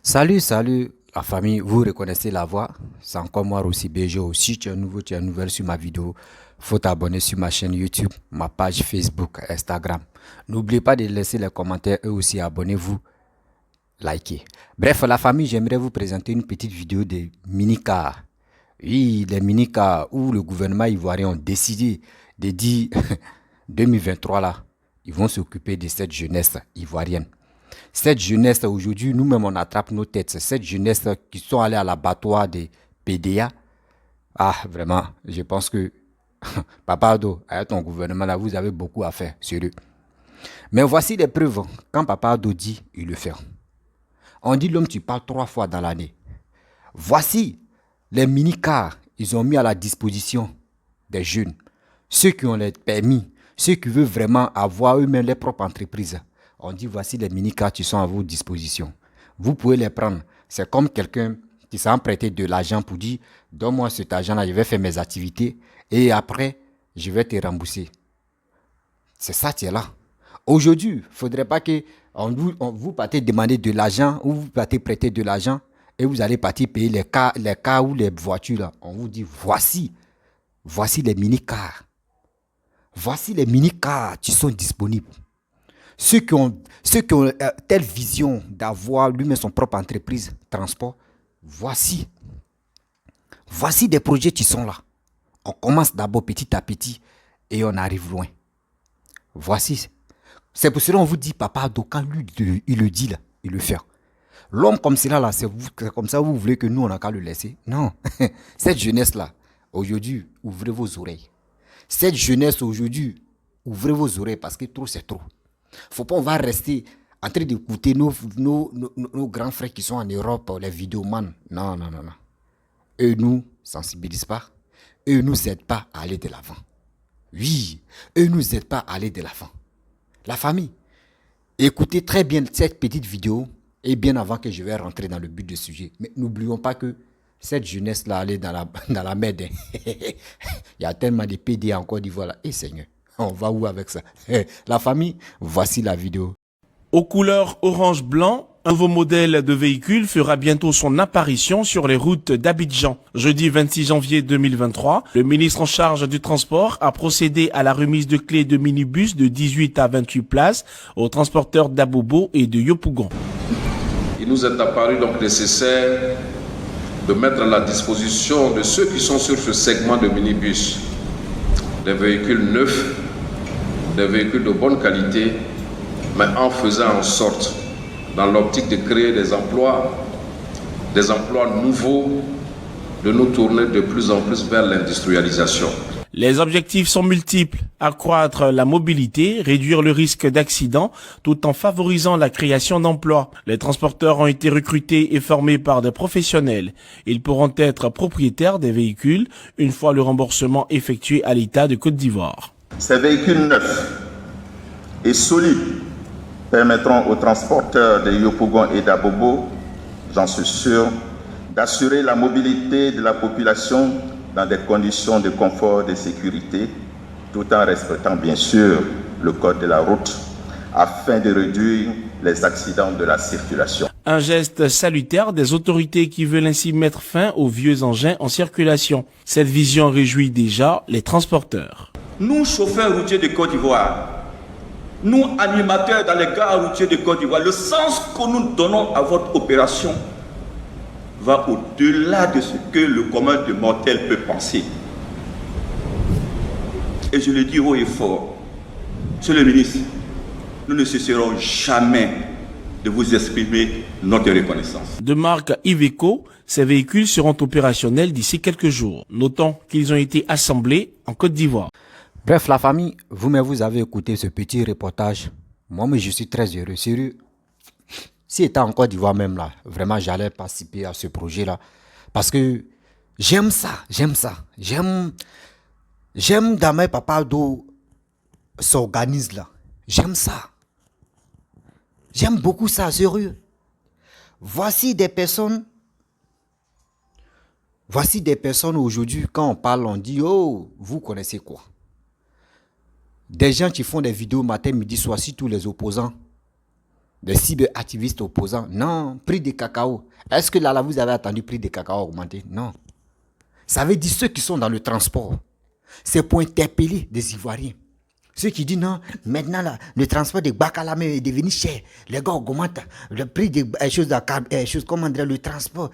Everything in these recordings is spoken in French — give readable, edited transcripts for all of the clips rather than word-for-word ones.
Salut la famille, vous reconnaissez la voix? C'est encore moi Rossi BG. Si tu es nouveau, tu es nouvelle sur ma vidéo, faut t'abonner sur ma chaîne YouTube, ma page Facebook, Instagram. N'oubliez pas de laisser les commentaires et aussi abonnez-vous, likez. Bref, la famille, j'aimerais vous présenter une petite vidéo des mini-cars. Oui, les mini-cars où le gouvernement ivoirien ont décidé de dire 2023 là, ils vont s'occuper de cette jeunesse ivoirienne. Cette jeunesse aujourd'hui, nous-mêmes on attrape nos têtes. Cette jeunesse qui sont allés à l'abattoir des PDA. Ah, vraiment, je pense que Papa Ado, avec ton gouvernement là, vous avez beaucoup à faire, sérieux. Mais voici les preuves. Quand Papa Ado dit, il le fait. On dit l'homme, tu parles 3 fois dans l'année. Voici les mini-cars, ils ont mis à la disposition des jeunes. Ceux qui ont les permis, ceux qui veulent vraiment avoir eux-mêmes leur propre entreprise. On dit voici les mini-cars qui sont à votre disposition. Vous pouvez les prendre. C'est comme quelqu'un qui s'est emprunté de l'argent pour dire donne-moi cet argent-là, je vais faire mes activités et après, je vais te rembourser. C'est ça qui est là. Aujourd'hui, il ne faudrait pas que vous partez demander de l'argent ou vous partez prêter de l'argent et vous allez partir payer les cars ou les voitures. Là. On vous dit voici les mini-cars. Voici les mini-cars qui sont disponibles. Ceux qui ont telle vision d'avoir lui-même son propre entreprise, transport, voici des projets qui sont là. On commence d'abord petit à petit et on arrive loin. Voici. C'est pour cela qu'on vous dit, Papa Ado, quand lui, il le dit là, il le fait. L'homme comme cela là, c'est comme ça vous voulez que nous, on n'a qu'à le laisser. Non. Cette jeunesse-là, aujourd'hui, ouvrez vos oreilles. Cette jeunesse aujourd'hui, ouvrez vos oreilles parce que trop, c'est trop. Faut pas on va rester en train d'écouter nos grands frères qui sont en Europe, les vidéomans. Non. Eux nous sensibilisent pas. Eux nous aident pas à aller de l'avant. Oui, eux nous aident pas à aller de l'avant. La famille, écoutez très bien cette petite vidéo et bien avant que je vais rentrer dans le but du sujet. Mais n'oublions pas que cette jeunesse-là, elle est dans la merde. Il y a tellement de PD en Côte d'Ivoire là. Eh Seigneur, on va où avec ça? La famille, voici la vidéo. Aux couleurs orange-blanc, un nouveau modèle de véhicule fera bientôt son apparition sur les routes d'Abidjan. Jeudi 26 janvier 2023, le ministre en charge du transport a procédé à la remise de clés de minibus de 18 à 28 places aux transporteurs d'Abobo et de Yopougon. Il nous est apparu donc nécessaire de mettre à la disposition de ceux qui sont sur ce segment de minibus des véhicules neufs, des véhicules de bonne qualité, mais en faisant en sorte, dans l'optique de créer des emplois nouveaux, de nous tourner de plus en plus vers l'industrialisation. Les objectifs sont multiples: accroître la mobilité, réduire le risque d'accident, tout en favorisant la création d'emplois. Les transporteurs ont été recrutés et formés par des professionnels. Ils pourront être propriétaires des véhicules une fois le remboursement effectué à l'État de Côte d'Ivoire. Ces véhicules neufs et solides permettront aux transporteurs de Yopougon et d'Abobo, j'en suis sûr, d'assurer la mobilité de la population dans des conditions de confort et de sécurité, tout en respectant bien sûr le code de la route, afin de réduire les accidents de la circulation. Un geste salutaire des autorités qui veulent ainsi mettre fin aux vieux engins en circulation. Cette vision réjouit déjà les transporteurs. Nous, chauffeurs routiers de Côte d'Ivoire, nous, animateurs dans les gares routiers de Côte d'Ivoire, le sens que nous donnons à votre opération va au-delà de ce que le commun de mortel peut penser. Et je le dis haut et fort, Monsieur le ministre, nous ne cesserons jamais de vous exprimer notre reconnaissance. De marque Iveco, ces véhicules seront opérationnels d'ici quelques jours. Notons qu'ils ont été assemblés en Côte d'Ivoire. Bref, la famille, vous avez écouté ce petit reportage. Moi, mais je suis très heureux, sérieux. Si étant en Côte d'Ivoire même là, vraiment j'allais participer à ce projet-là. Parce que j'aime ça. J'aime Dame Papa Ado s'organise là. J'aime ça. J'aime beaucoup ça, sérieux. Voici des personnes aujourd'hui, quand on parle, on dit, oh, vous connaissez quoi? Des gens qui font des vidéos matin, midi, soir, si tous les opposants. des cyberactivistes opposants. Non, prix de cacao. Est-ce que là, vous avez attendu prix de cacao augmenter? Non. Ça veut dire ceux qui sont dans le transport. C'est pour interpeller des Ivoiriens. Ceux qui disent non, maintenant là, le transport de Bakalame est devenu cher. Les gars augmentent le prix des choses, comment dire, le transport.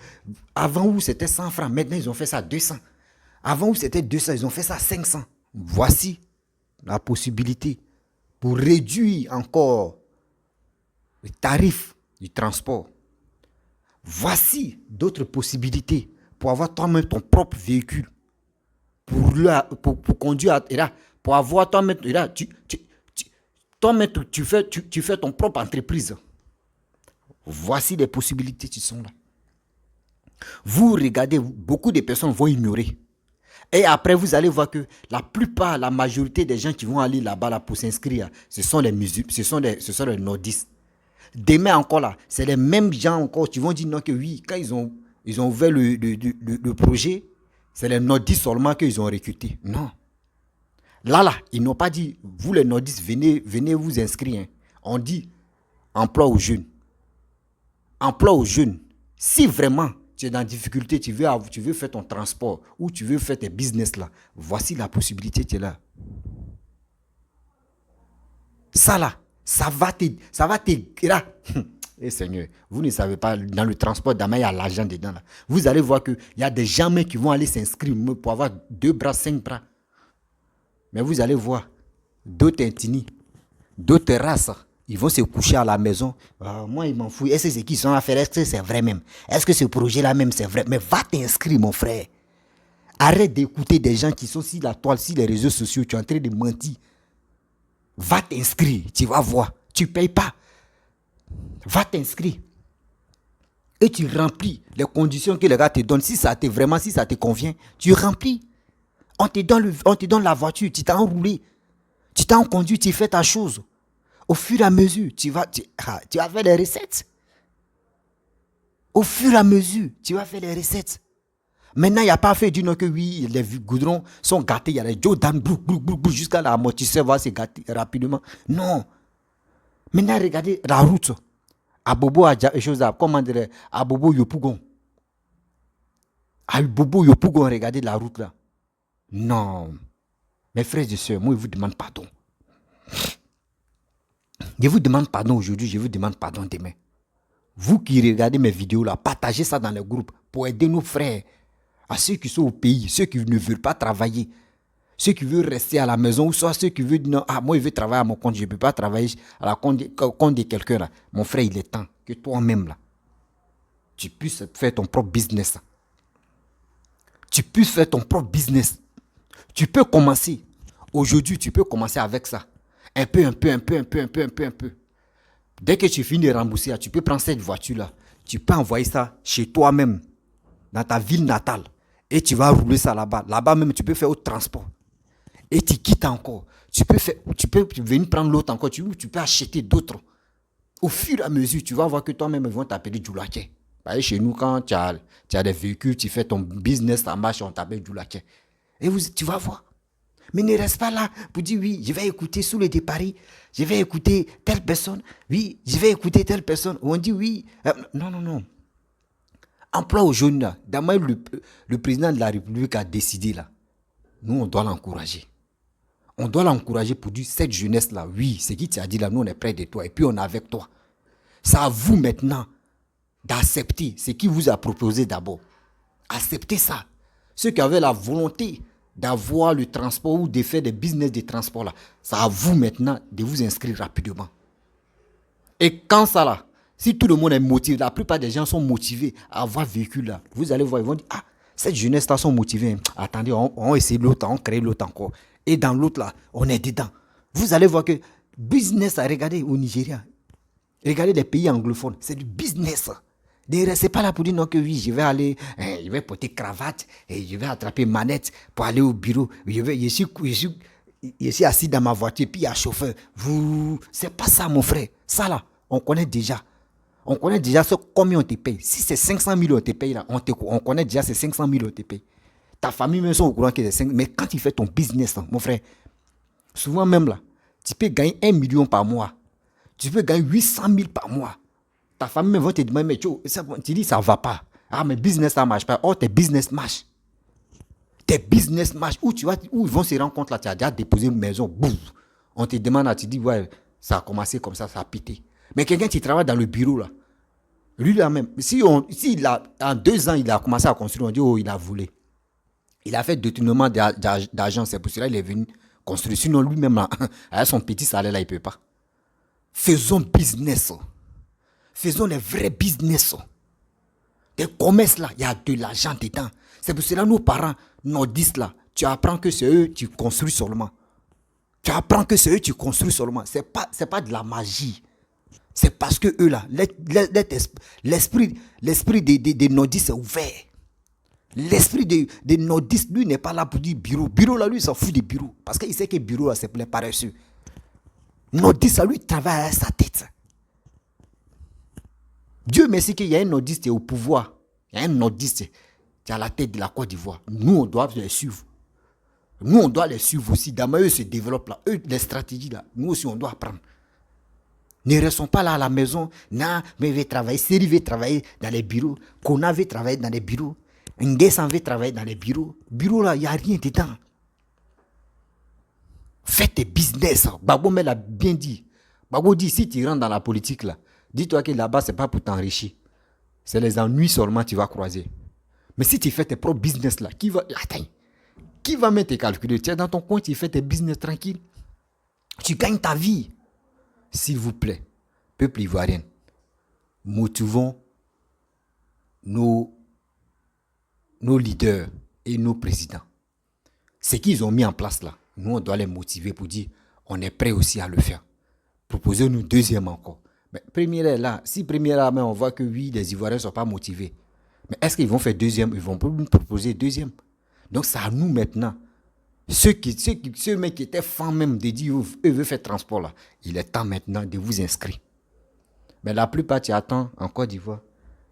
Avant où c'était 100 francs, maintenant ils ont fait ça à 200. Avant où c'était 200, ils ont fait ça à 500. Voici la possibilité pour réduire encore le tarif du transport. Voici d'autres possibilités pour avoir toi-même ton propre véhicule. Pour conduire pour avoir toi-même, tu fais ton propre entreprise. Voici les possibilités qui sont là. Vous regardez, beaucoup de personnes vont ignorer. Et après, vous allez voir que la majorité des gens qui vont aller là-bas là, pour s'inscrire, ce sont les musulmans, ce sont les nordistes. Demain encore là, c'est les mêmes gens encore qui vont dire non que oui, quand ils ont ouvert le projet, c'est les nordistes seulement qu'ils ont recruté. Non. Là, ils n'ont pas dit, vous les nordistes, venez vous inscrire. Hein. On dit emploi aux jeunes. Emploi aux jeunes. Si vraiment tu es dans la difficulté, tu veux faire ton transport ou tu veux faire tes business là, voici la possibilité qui est là. Ça là, ça va te là. Eh Seigneur, vous ne savez pas, dans le transport d'Ama, il y a l'argent dedans là. Vous allez voir qu'il y a des gens qui vont aller s'inscrire pour avoir 2 bras, 5 bras. Mais vous allez voir, d'autres intinis, d'autres races, ils vont se coucher à la maison. Moi, ils m'en foutent. Est-ce que c'est qui sont à faire? Est-ce que c'est vrai même? Est-ce que ce projet-là même, c'est vrai? Mais va t'inscrire, mon frère. Arrête d'écouter des gens qui sont sur la toile, sur les réseaux sociaux. Tu es en train de mentir. Va t'inscrire, tu vas voir. Tu ne payes pas. Va t'inscrire. Et tu remplis les conditions que les gars te donnent. Si ça te convient, tu remplis. On te donne la voiture, tu t'es enroulé. Tu t'es conduit, tu fais ta chose. Au fur et à mesure, tu vas faire les recettes. Au fur et à mesure, tu vas faire les recettes. Maintenant, il n'y a pas fait du nom que oui, les goudrons sont gâtés. Il y a les Jordan, jusqu'à l'amortisseur va se gâter rapidement. Non. Maintenant, regardez la route. Abobo Abobo Yopougon. Abobo Yopougon, regardez la route là. Non. Mes frères et sœurs, moi, je vous demande pardon. Je vous demande pardon aujourd'hui, je vous demande pardon demain. Vous qui regardez mes vidéos là, partagez ça dans les groupes pour aider nos frères, à ceux qui sont au pays, ceux qui ne veulent pas travailler, ceux qui veulent rester à la maison, ou soit ceux qui veulent dire non, moi je veux travailler à mon compte, je ne peux pas travailler à la compte de quelqu'un là. Mon frère, il est temps que toi-même là, tu puisses faire ton propre business. Tu puisses faire ton propre business. Tu peux commencer. Aujourd'hui, tu peux commencer avec ça. Un peu. Dès que tu finis de rembourser, tu peux prendre cette voiture-là. Tu peux envoyer ça chez toi-même, dans ta ville natale. Et tu vas rouler ça là-bas. Là-bas même, tu peux faire autre transport. Et tu quittes encore. Tu peux venir prendre l'autre encore. Tu peux acheter d'autres. Au fur et à mesure, tu vas voir que toi-même, ils vont t'appeler Djoulaké. Chez nous, quand tu as des véhicules, tu fais ton business, ça marche, on t'appelle Djoulaké. Et tu vas voir. Mais ne reste pas là pour dire oui, je vais écouter sous les Paris, je vais écouter telle personne, oui, je vais écouter telle personne. On dit oui. Non. Emploi aux jeunes là. D'abord, le président de la République a décidé là. Nous, on doit l'encourager. On doit l'encourager pour dire cette jeunesse là, oui, c'est qui tu as dit là, nous on est près de toi et puis on est avec toi. C'est à vous maintenant d'accepter ce qu'il vous a proposé d'abord. Acceptez ça. Ceux qui avaient la volonté d'avoir le transport ou de faire des business de transport là, c'est à vous maintenant de vous inscrire rapidement. Et quand ça là, si tout le monde est motivé, la plupart des gens sont motivés à avoir véhicule là, vous allez voir, ils vont dire, cette jeunesse là sont motivés. Attendez, on essaie l'autre, on crée l'autre encore. Et dans l'autre là, on est dedans. Vous allez voir que business, regardez au Nigeria, regardez les pays anglophones, c'est du business. Ne restez pas là pour dire non que oui, je vais porter cravate et je vais attraper manette pour aller au bureau. Je suis assis dans ma voiture puis il y a un chauffeur. C'est pas ça mon frère. Ça là, on connaît déjà. On connaît déjà combien on te paye. Si c'est 500 000 on te paye là, on connaît déjà ces 500 000 on te paye. Ta famille même sont au courant que c'est 5 000. Mais quand tu fais ton business là, mon frère, souvent même là, tu peux gagner 1 million par mois. Tu peux gagner 800 000 par mois. Ta famille va te demander, mais tu dis, ça ne va pas. Ah, mais business, ça ne marche pas. Oh, tes business marchent. Tes business marchent. Où ils vont se rendre compte, là, tu as déjà déposé une maison. Boum. On te demande, là, tu dis, ouais, ça a commencé comme ça a pété. Mais quelqu'un qui travaille dans le bureau, là, lui, là même, en 2 ans, il a commencé à construire, on dit, oh, il a volé. Il a fait détournement d'argent, c'est pour cela qu'il est venu construire. Sinon, lui-même, là, avec son petit salaire, là, il ne peut pas. Faisons business. Faisons les vrais business. Des commerces là, il y a de l'argent dedans. C'est pour cela nos parents, nordistes là, tu apprends que c'est eux qui construisent seulement. Tu apprends que c'est eux qui construisent seulement. C'est pas de la magie. C'est parce que eux là, l'esprit des nordistes est ouvert. L'esprit des nordistes, lui, n'est pas là pour dire bureau. Bureau là, lui, il s'en fout des bureaux. Parce qu'il sait que bureau là, c'est pour les paresseux. Nordiste, lui, travaille à sa tête. Dieu merci qu'il y a un nordiste au pouvoir. Il y a un nordiste qui est à la tête de la Côte d'Ivoire. Nous, on doit les suivre. Nous, on doit les suivre aussi. D'abord, eux se développent là. Eux, les stratégies là. Nous aussi, on doit apprendre. Ne restons pas là à la maison. Non, mais veut travailler. Seri veut travailler dans les bureaux. Kona veut travailler dans les bureaux. Nguessan veut travailler dans les bureaux. Bureau là, il n'y a rien dedans. Fais tes business. Babo me l'a bien dit. Babo dit, si tu rentres dans la politique là, dis-toi que là-bas, ce n'est pas pour t'enrichir. C'est les ennuis seulement que tu vas croiser. Mais si tu fais tes propres business là, qui va mettre tes calculs? Tu es dans ton coin, tu fais tes business tranquille. Tu gagnes ta vie. S'il vous plaît, peuple ivoirien, motivons nos leaders et nos présidents. Ce qu'ils ont mis en place là, nous on doit les motiver pour dire on est prêt aussi à le faire. Proposez-nous deuxième encore. Mais première est là. Si première là, on voit que oui, les Ivoiriens ne sont pas motivés. Mais est-ce qu'ils vont faire deuxième? Ils vont nous proposer deuxième. Donc c'est à nous maintenant. Ceux mecs qui étaient fans même de dire eux veulent faire transport là. Il est temps maintenant de vous inscrire. Mais la plupart, tu attends en Côte d'Ivoire.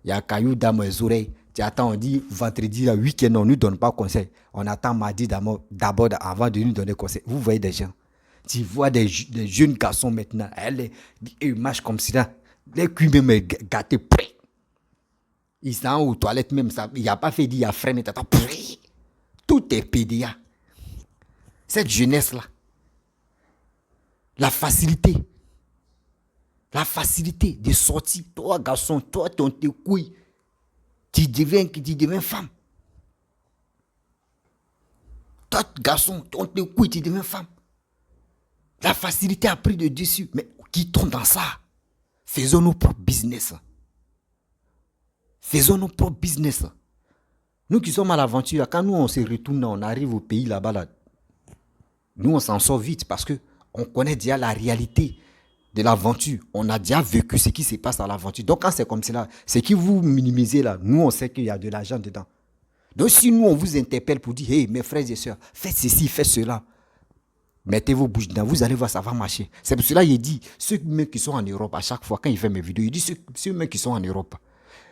Il y a caillou dans mes oreilles. Tu attends, on dit vendredi, week-end, on ne nous donne pas conseil. On attend mardi d'abord avant de nous donner conseil. Vous voyez des gens. Tu vois des jeunes garçons maintenant. Ils marchent comme si là. Les cuits même gâtés prêts. Ils sont aux toilettes même. Il n'y a pas fait dire, il y a freiné. Tout est PDA. Cette jeunesse-là. La facilité de sortir. Toi, garçon, toi, ton tes couilles. Tu deviens femme. Toi, garçon, ton tes couilles, tu deviens femme. La facilité a pris le dessus. Mais quittons dans ça. Faisons nos propres business. Faisons nos propres business. Nous qui sommes à l'aventure, quand nous on se retourne, on arrive au pays là-bas, là, nous on s'en sort vite parce qu'on connaît déjà la réalité de l'aventure. On a déjà vécu ce qui se passe à l'aventure. Donc quand c'est comme cela, ce qui vous minimisez là, nous on sait qu'il y a de l'argent dedans. Donc si nous on vous interpelle pour dire, hey mes frères et sœurs, faites ceci, faites cela. Mettez vos bouches dedans, vous allez voir, ça va marcher. C'est pour cela qu'il dit, ceux mecs qui sont en Europe, à chaque fois, quand il fait mes vidéos, il dit, ceux mecs qui sont en Europe,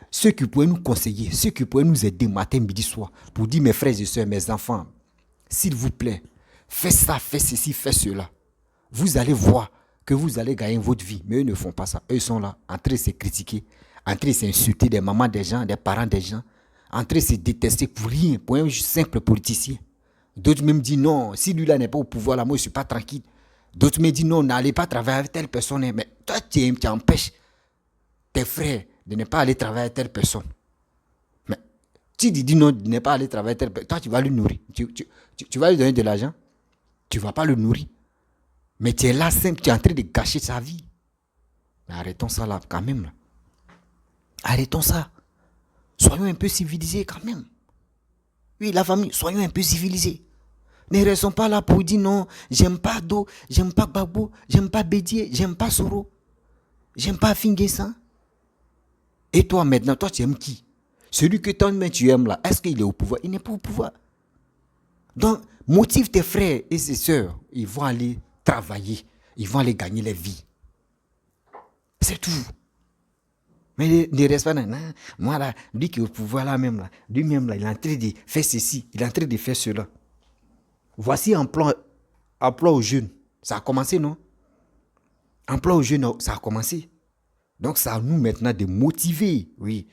ceux qui pourraient nous conseiller, ceux qui pourraient nous aider matin, midi, soir, pour dire, mes frères et sœurs, mes enfants, s'il vous plaît, faites ça, faites ceci, faites cela. Vous allez voir que vous allez gagner votre vie. Mais eux ne font pas ça. Eux sont là, en train de se critiquer, en train de s'insulter des mamans des gens, des parents des gens, en train de se détester pour rien, pour un simple politicien. D'autres même disent non, si lui-là n'est pas au pouvoir, là, moi je ne suis pas tranquille. D'autres me disent non, n'allez pas travailler avec telle personne. Mais toi, tu empêches tes frères de ne pas aller travailler avec telle personne. Mais si tu dis non, de ne pas aller travailler avec telle personne, toi, tu vas le nourrir. Tu vas lui donner de l'argent. Tu ne vas pas le nourrir. Mais tu es là simple, tu es en train de gâcher sa vie. Mais arrêtons ça là, quand même. Là. Arrêtons ça. Soyons un peu civilisés quand même. Oui, la famille, soyons un peu civilisés. Ne restons pas là pour dire non, j'aime pas Do, j'aime pas Babo, j'aime pas Bédier, j'aime pas Soro, j'aime pas Finguessan. Et toi maintenant, toi tu aimes qui? Celui que toi tu aimes là, est-ce qu'il est au pouvoir? Il n'est pas au pouvoir. Donc, motive tes frères et ses sœurs, ils vont aller travailler, ils vont aller gagner leur vie. C'est tout. Mais ne reste pas là. Moi là, lui qui est au pouvoir là même là, lui-même là, il est en train de faire ceci, il est en train de faire cela. Voici un plan aux jeunes. Ça a commencé, non? Emploi aux jeunes, ça a commencé. Donc, c'est à nous maintenant de motiver, oui.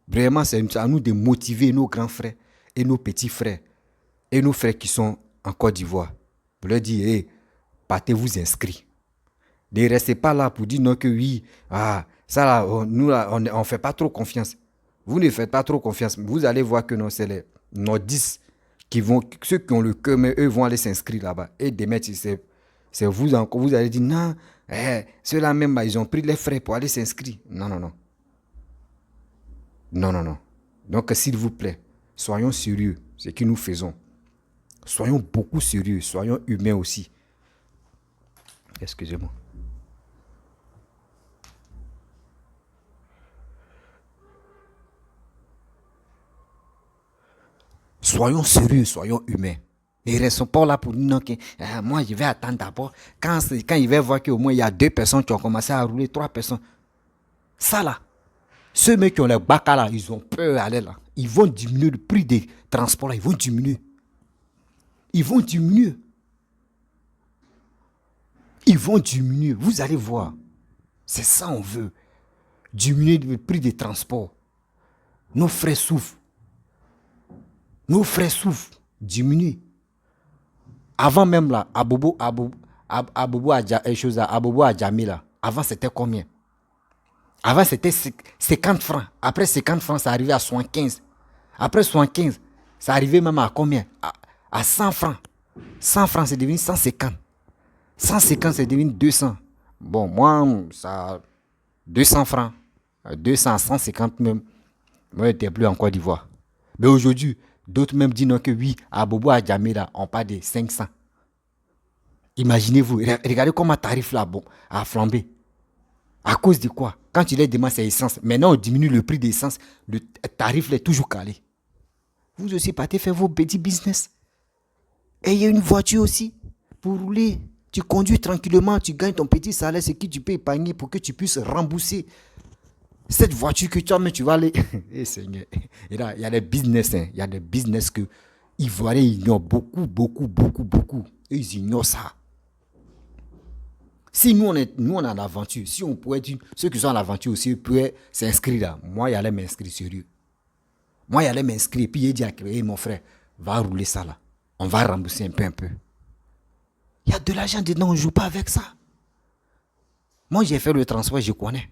Vraiment, c'est à nous de motiver nos grands frères et nos petits frères et nos frères qui sont en Côte d'Ivoire. Vous leur dire, hey, partez vous inscrire. Ne restez pas là pour dire non que oui, ça là, nous là, on ne fait pas trop confiance. Vous ne faites pas trop confiance. Vous allez voir que non, c'est nos 10 qui vont, ceux qui ont le cœur, mais eux vont aller s'inscrire là-bas. Et demain, c'est vous encore, vous allez dire non, ceux-là même, ils ont pris les frais pour aller s'inscrire. Non, non, non. Non, non, non. Donc, s'il vous plaît, soyons sérieux, ce que nous faisons. Soyons beaucoup sérieux, soyons humains aussi. Excusez-moi. Soyons sérieux, soyons humains. Ne restons pas là pour dire non, que moi je vais attendre d'abord. Quand il va voir qu'au moins il y a 2 personnes qui ont commencé à rouler, 3 personnes. Ça là, ceux mecs qui ont les bacs là, ils ont peur d'aller là. Ils vont diminuer le prix des transports là, ils vont diminuer. Ils vont diminuer. Ils vont diminuer. Vous allez voir. C'est ça on veut. Diminuer le prix des transports. Nos frais souffrent. Nos frais souffrent. Diminuer. Avant même là, Abobo Adjami là, avant c'était combien? Avant c'était 50 francs. Après 50 francs, ça arrivait à 75. Après 75, ça arrivait même à combien? À 100 francs. 100 francs, c'est devenu 150. 150, c'est devenu 200. Bon, moi, ça, 200 francs. 200, 150 même. Moi, je n'étais plus en Côte d'Ivoire. Mais aujourd'hui, d'autres même disent non que oui, à Bobo Adjamé, là, on parle de 500. Imaginez-vous, regardez comment le tarif là a flambé. À cause de quoi? Quand tu les demandes, c'est essence. Maintenant, on diminue le prix d'essence. Le tarif est toujours calé. Vous aussi, partez faire vos petits business. Ayez une voiture aussi pour rouler. Tu conduis tranquillement, tu gagnes ton petit salaire, c'est qui tu peux épargner pour que tu puisses rembourser cette voiture que toi-même tu vas aller. Eh Seigneur, il y a des business, hein. Il y a des business que Ivoiriens ignorent beaucoup. Et ils ignorent ça. Si nous on est en aventure, si on pouvait dire, ceux qui sont en aventure aussi pouvaient s'inscrire là, moi j'allais m'inscrire sérieux. Moi j'allais m'inscrire et puis il dit à créer mon frère, va rouler ça là. On va rembourser un peu. Il y a de l'argent dedans, on ne joue pas avec ça. Moi, j'ai fait le transport, je connais.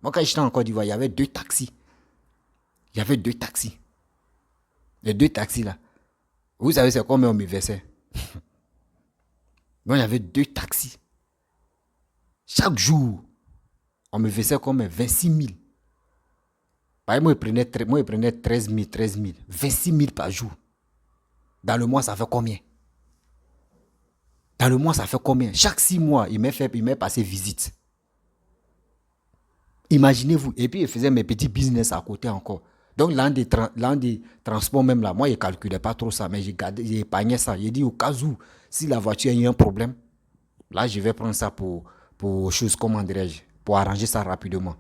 Moi, quand j'étais en Côte d'Ivoire, il y avait 2 taxis. Les 2 taxis là. Vous savez, c'est combien on me versait? Moi, il y avait 2 taxis. Chaque jour, on me versait comme 26 000. Par exemple, moi, je prenais 13 000. 26 000 par jour. Dans le mois, ça fait combien? Chaque 6 mois, il m'a passé visite. Imaginez-vous. Et puis, il faisait mes petits business à côté encore. Donc, l'un des transports même là, moi, je ne calculais pas trop ça, mais j'ai épargné ça. J'ai dit au cas où, si la voiture a eu un problème, là, je vais prendre ça pour chose, comment dirais-je, pour arranger ça rapidement.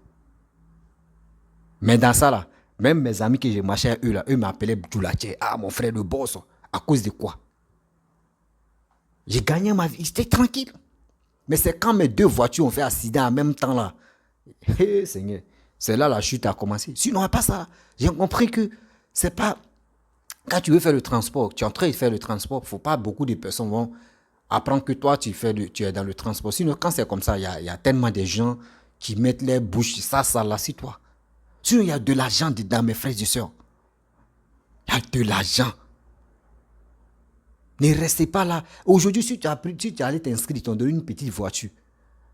Mais dans ça là, même mes amis que j'ai marché à eux là, eux m'appelaient Djoulaché. Ah, mon frère le boss. À cause de quoi? J'ai gagné ma vie, j'étais tranquille. Mais c'est quand mes 2 voitures ont fait accident en même temps là. Hé Seigneur, c'est là la chute a commencé. Sinon, pas ça. J'ai compris que c'est pas... Quand tu veux faire le transport, tu es en train de faire le transport, il ne faut pas beaucoup de personnes vont apprendre que toi, tu es dans le transport. Sinon, quand c'est comme ça, il y a tellement de gens qui mettent les bouches, ça, là, c'est toi. Sinon, il y a de l'argent dedans, mes frères et sœurs. Il y a de l'argent. Ne restez pas là. Aujourd'hui, si tu allais t'inscrire, ils t'ont donné une petite voiture.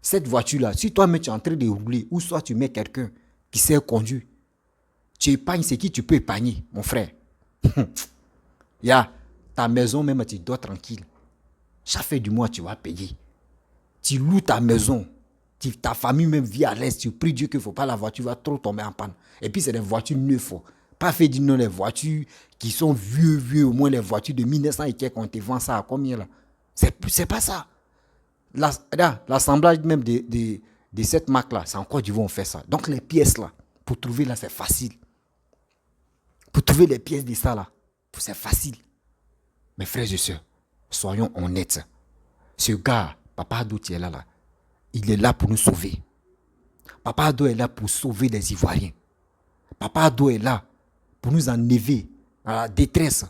Cette voiture-là, si toi-même tu es en train de rouler, ou soit tu mets quelqu'un qui sait conduire, tu épargnes ce qui tu peux épargner, mon frère. Ta maison même, tu dors tranquille. Chaque fin du mois, tu vas payer. Tu loues ta maison. Ta famille même vit à l'aise. Tu pries Dieu qu'il ne faut pas la voiture va trop tomber en panne. Et puis, c'est des voitures neuves. Pas fait dire non, les voitures qui sont vieux, au moins les voitures de 1900 et quelques, on te vend ça à combien là? C'est pas ça. L'assemblage même de cette marque là, c'est encore du vont faire ça. Donc les pièces là, pour trouver là, c'est facile. Pour trouver les pièces de ça là, c'est facile. Mes frères et sœurs, soyons honnêtes. Ce gars, Papa Adou, tu es là. il est là pour nous sauver. Papa Ado est là pour sauver les Ivoiriens. Papa Ado est là pour nous enlever à la détresse.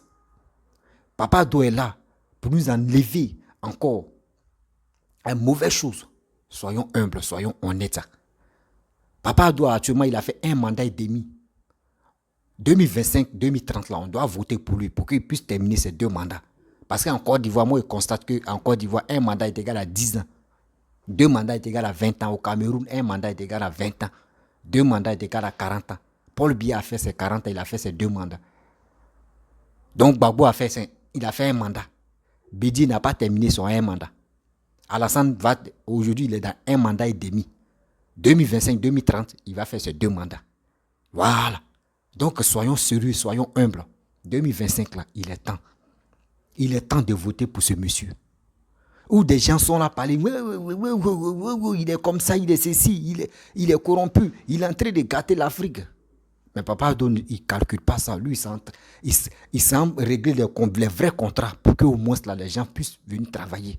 Papa Ado est là pour nous enlever encore à une mauvaise chose. Soyons humbles, soyons honnêtes. Papa Ado, actuellement, il a fait 1 mandat et demi. 2025-2030, là, on doit voter pour lui, pour qu'il puisse terminer ses 2 mandats. Parce qu'en Côte d'Ivoire, moi, je constate qu'en Côte d'Ivoire, 1 mandat est égal à 10 ans. 2 mandats est égal à 20 ans. Au Cameroun, 1 mandat est égal à 20 ans. 2 mandats est égal à 40 ans. Paul Biya a fait ses 40 ans, il a fait ses 2 mandats. Donc, Gbagbo il a fait 1 mandat. Bédié n'a pas terminé son 1 mandat. Alassane, aujourd'hui, il est dans 1 mandat et demi. 2025-2030, il va faire ses 2 mandats. Voilà. Donc, soyons sérieux, soyons humbles. 2025, là, il est temps. Il est temps de voter pour ce monsieur. Où des gens sont là à parler, il est comme ça, il est ceci, il est corrompu, il est en train de gâter l'Afrique. Mais Papa Ado, il ne calcule pas ça. Lui, il semble régler les vrais contrats pour qu'au moins là, les gens puissent venir travailler.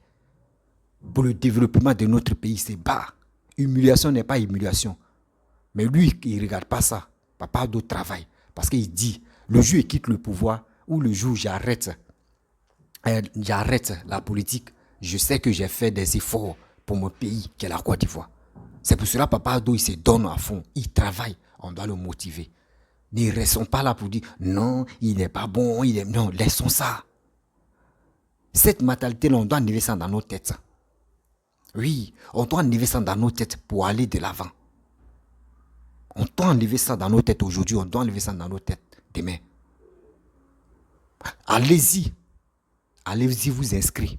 Pour le développement de notre pays, c'est bas. Humiliation n'est pas humiliation. Mais lui, il ne regarde pas ça. Papa Ado travaille. Parce qu'il dit, le jour où il quitte le pouvoir, ou le jour où j'arrête la politique, je sais que j'ai fait des efforts pour mon pays, qui est la Côte d'Ivoire. C'est pour cela que Papa Ado, il se donne à fond. Il travaille. On doit le motiver. Ne restons pas là pour dire, non, il n'est pas bon, non, laissons ça. Cette mentalité-là, on doit enlever ça dans nos têtes. Oui, on doit enlever ça dans nos têtes pour aller de l'avant. On doit enlever ça dans nos têtes aujourd'hui, on doit enlever ça dans nos têtes demain. Allez-y. Allez-y vous inscrire.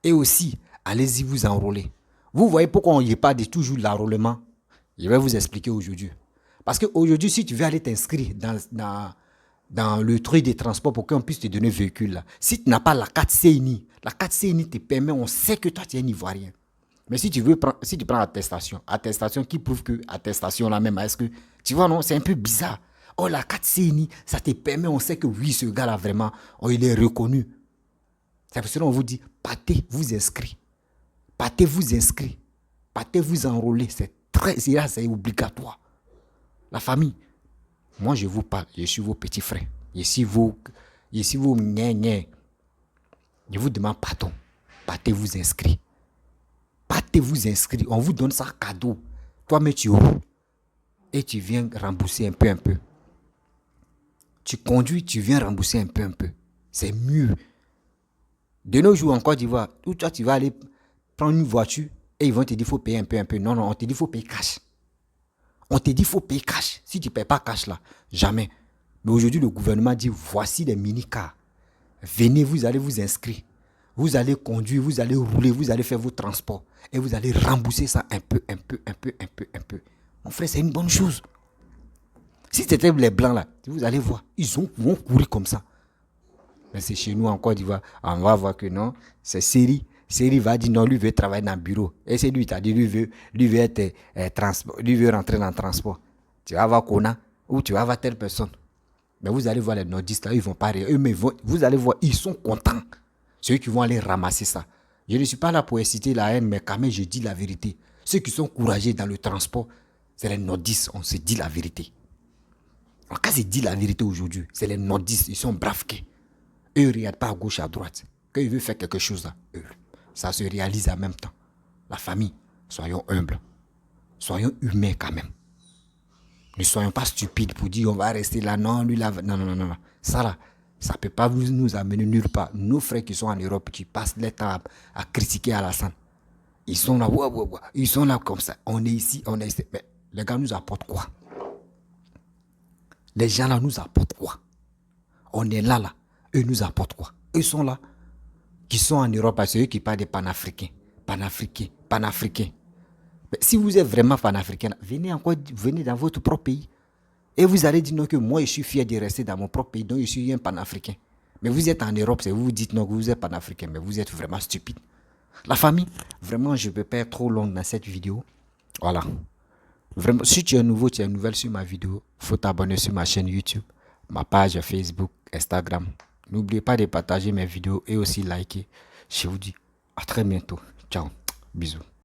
Et aussi, allez-y vous enrôler. Vous voyez pourquoi on n'y parle toujours de l'enrôlement? Je vais vous expliquer aujourd'hui. Parce qu'aujourd'hui, si tu veux aller t'inscrire dans le truc des transports pour qu'on puisse te donner un véhicule, là, si tu n'as pas la carte CNI, la carte CNI te permet, on sait que toi tu es un Ivoirien. Mais si tu prends attestation qui prouve que attestation là même, est-ce que tu vois non, c'est un peu bizarre. Oh, la carte CNI, ça te permet, on sait que oui, ce gars-là vraiment, oh, il est reconnu. C'est pour cela qu'on vous dit, partez vous inscrire. Partez vous inscrire. Partez vous enrôler. C'est obligatoire. La famille, moi je vous parle, je suis vos petits frères. Je suis vos gné. Je vous demande pardon. Partez vous inscrire. Partez vous inscrire. On vous donne ça cadeau. Toi-même tu roules. Et tu viens rembourser un peu. Tu conduis, tu viens rembourser un peu. C'est mieux. De nos jours en Côte d'Ivoire, où toi tu vas aller prendre une voiture et ils vont te dire qu'il faut payer un peu. Non, on te dit qu'il faut payer cash. On te dit qu'il faut payer cash. Si tu ne payes pas cash là, jamais. Mais aujourd'hui, le gouvernement dit, voici les mini-cars. Venez, vous allez vous inscrire. Vous allez conduire, vous allez rouler, vous allez faire vos transports. Et vous allez rembourser ça un peu. Mon frère, c'est une bonne chose. Si c'était les blancs là, vous allez voir, ils vont courir comme ça. Mais c'est chez nous en Côte d'Ivoire, on va voir que non, c'est Seri. Seri va dire non, lui veut travailler dans le bureau. Et c'est lui qui t'a dit, lui veut rentrer dans le transport. Tu vas voir Kona ou tu vas voir telle personne. Mais vous allez voir les nordistes là, ils vont pas rire. Eux, mais vous allez voir, ils sont contents. Ceux qui vont aller ramasser ça. Je ne suis pas là pour inciter la haine, mais quand même, je dis la vérité. Ceux qui sont courageux dans le transport, c'est les nordistes, on se dit la vérité. En cas, c'est dit la vérité aujourd'hui, c'est les nordistes, ils sont braves. Eux, ils ne regardent pas à gauche, à droite. Quand ils veulent faire quelque chose, là, ça se réalise en même temps. La famille, soyons humbles. Soyons humains quand même. Ne soyons pas stupides pour dire on va rester là, non, lui là. Non. Ça là, ça ne peut pas nous amener nulle part. Nos frères qui sont en Europe, qui passent leur temps à critiquer Alassane, ils sont là, ils sont là comme ça. On est ici. Mais les gars nous apportent quoi? Les gens là nous apportent quoi? On est là. Eux nous apportent quoi? Eux sont là, qui sont en Europe, c'est eux qui parlent des panafricains. Mais si vous êtes vraiment panafricain, venez dans votre propre pays. Et vous allez dire non que moi je suis fier de rester dans mon propre pays, donc je suis un panafricain. Mais vous êtes en Europe, c'est vous dites non que vous êtes panafricain, mais vous êtes vraiment stupide. La famille, vraiment je ne peux pas être trop long dans cette vidéo. Voilà. Vraiment, si tu es nouveau, tu es nouvelle sur ma vidéo, il faut t'abonner sur ma chaîne YouTube, ma page Facebook, Instagram. N'oubliez pas de partager mes vidéos et aussi liker. Je vous dis à très bientôt. Ciao. Bisous.